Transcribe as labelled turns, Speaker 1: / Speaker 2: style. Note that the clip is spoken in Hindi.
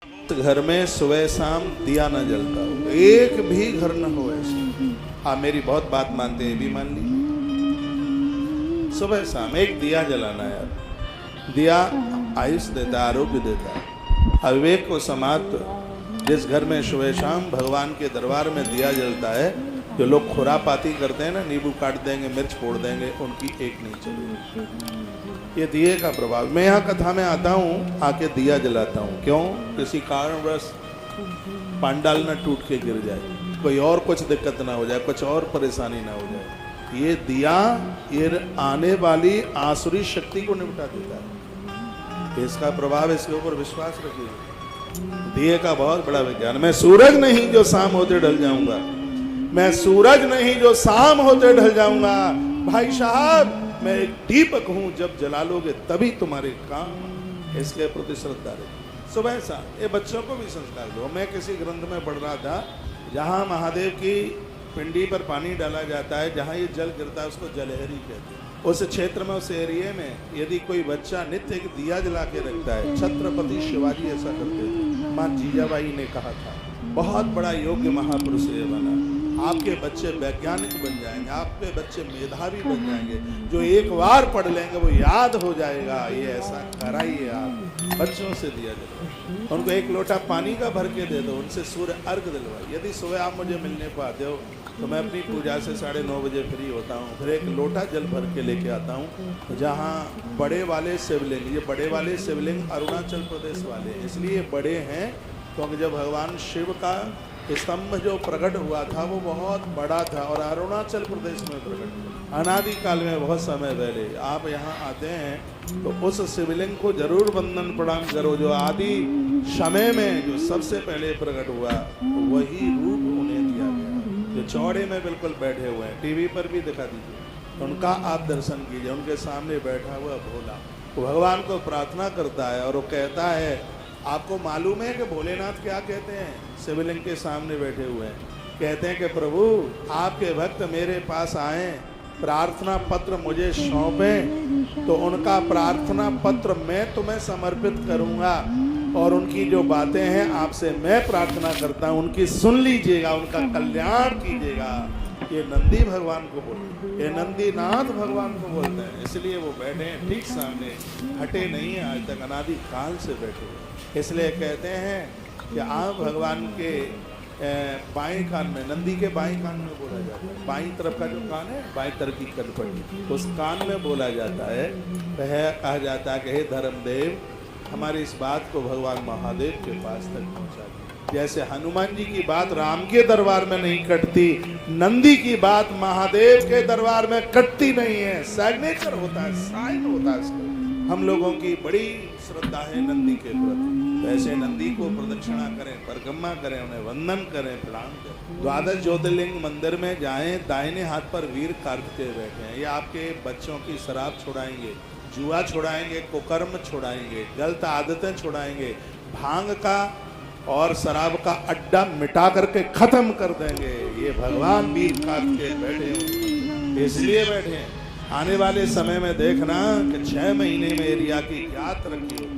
Speaker 1: घर में सुबह शाम दिया न जलता हो, एक भी घर न हो ऐसे। आप मेरी बहुत बात मानते हैं, भी मान ली। सुबह शाम एक दिया जलाना यार। दिया आयुष देता है, आरोग्य देता है। अविवेक को समाप्त जिस घर में सुबह शाम भगवान के दरबार में दिया जलता है, जो लोग खुरापाती करते हैं ना, नींबू काट देंगे, मिर्च फोड़ देंगे, उनकी एक नहीं चलेगी। ये दिए का प्रभाव। मैं यहाँ कथा में आता हूँ, आके दिया जलाता हूँ। क्यों? किसी कारणवश पांडाल न टूट के गिर जाए, कोई और कुछ दिक्कत ना हो जाए, कुछ और परेशानी ना हो जाए। ये दिया ये आने वाली आसुरी शक्ति को निपटा देता है। इसका प्रभाव, इसके ऊपर विश्वास रखिए। दिए का बहुत बड़ा विज्ञान। मैं सूरज नहीं जो शाम होते ढल जाऊंगा, मैं सूरज नहीं जो शाम होते ढल जाऊंगा। भाई साहब, मैं एक दीपक हूं, जब जला लोगे तभी तुम्हारे काम। इसके प्रति श्रद्धा रखिए। सुबह शाम ये बच्चों को भी संस्कार दो। मैं किसी ग्रंथ में पढ़ रहा था, जहां महादेव की पिंडी पर पानी डाला जाता है, जहां ये जल गिरता है, उसको जलहरी कहते हैं। उस क्षेत्र में, उस एरिया में यदि कोई बच्चा नित्य एक दिया जला के रखता है, छत्रपति शिवाजी ऐसा करते थे, मां जीजाबाई ने कहा था, बहुत बड़ा योग्य महापुरुष ये बना। आपके बच्चे वैज्ञानिक बन जाएंगे, आपके बच्चे मेधावी बन जाएंगे। जो एक बार पढ़ लेंगे वो याद हो जाएगा। ये ऐसा कराइए, आप बच्चों से दिया जलाओ, उनको एक लोटा पानी का भर के दे दो, उनसे सूर्य अर्घ दिलवाइए। यदि सुबह आप मुझे मिलने को आते हो तो मैं अपनी पूजा से 9:30 बजे फ्री होता हूँ, फिर एक लोटा जल भर के लेके आता हूँ। जहाँ बड़े वाले शिवलिंग, ये बड़े वाले शिवलिंग अरुणाचल प्रदेश वाले, इसलिए बड़े हैं क्योंकि जब भगवान शिव का स्तंभ जो प्रकट हुआ था वो बहुत बड़ा था और अरुणाचल प्रदेश में प्रकट हुआ। अनादि काल में, बहुत समय पहले आप यहाँ आते हैं तो उस शिवलिंग को जरूर वंदन प्रणाम करो, जो आदि समय में जो सबसे पहले प्रकट हुआ, वही रूप उन्हें दिया गया, जो चौड़े में बिल्कुल बैठे हुए हैं। टीवी पर भी दिखा दीजिए, उनका आप दर्शन कीजिए। उनके सामने बैठा हुआ भोला, वो भगवान को प्रार्थना करता है और वो कहता है, आपको मालूम है कि भोलेनाथ क्या कहते हैं? शिवलिंग के सामने बैठे हुए हैं, कहते हैं कि प्रभु आपके भक्त मेरे पास आए, प्रार्थना पत्र मुझे सौंपें, तो उनका प्रार्थना पत्र मैं तुम्हें समर्पित करूंगा और उनकी जो बातें हैं आपसे मैं प्रार्थना करता हूं, उनकी सुन लीजिएगा, उनका कल्याण कीजिएगा। ये नंदी भगवान को बोलते हैं, ये नंदीनाथ भगवान को बोलते हैं। इसलिए वो बैठे हैं ठीक सामने, हटे नहीं है, आज तक अनादि काल से बैठे हैं। इसलिए कहते हैं कि आप भगवान के बाएं कान में, नंदी के बाएं कान में बोला जाता है। बाईं तरफ का जो कान है, बाईं तरफ की कनपटी, उस कान में बोला जाता है। वह कहा जाता है कि हे धर्मदेव, हमारी इस बात को भगवान महादेव के पास तक पहुंचा दिया। जैसे हनुमान जी की बात राम के दरबार में नहीं कटती, नंदी की बात महादेव के दरबार में कटती नहीं है। सिग्नेचर होता है, साइन होता है इसका। हम लोगों की बड़ी श्रद्धा है नंदी के प्रति। वैसे नंदी को प्रदक्षिणा करें, परिक्रमा करें, उन्हें वंदन करें, प्रणाम करें। द्वादश ज्योतिर्लिंग मंदिर में जाएं, दाहिने हाथ पर वीर कार्तिकेय बैठे हैं। ये आपके बच्चों की शराब छुड़ाएंगे, जुआ छुड़ाएंगे, कुकर्म छुड़ाएंगे, गलत आदतें छुड़ाएंगे, भांग का और शराब का अड्डा मिटा करके खत्म कर देंगे। ये भगवान वीर कार्तिकेय बैठे हैं, इसलिए बैठे हैं। आने वाले समय में देखना कि 6 महीने में एरिया की क्या तरक्की होगी।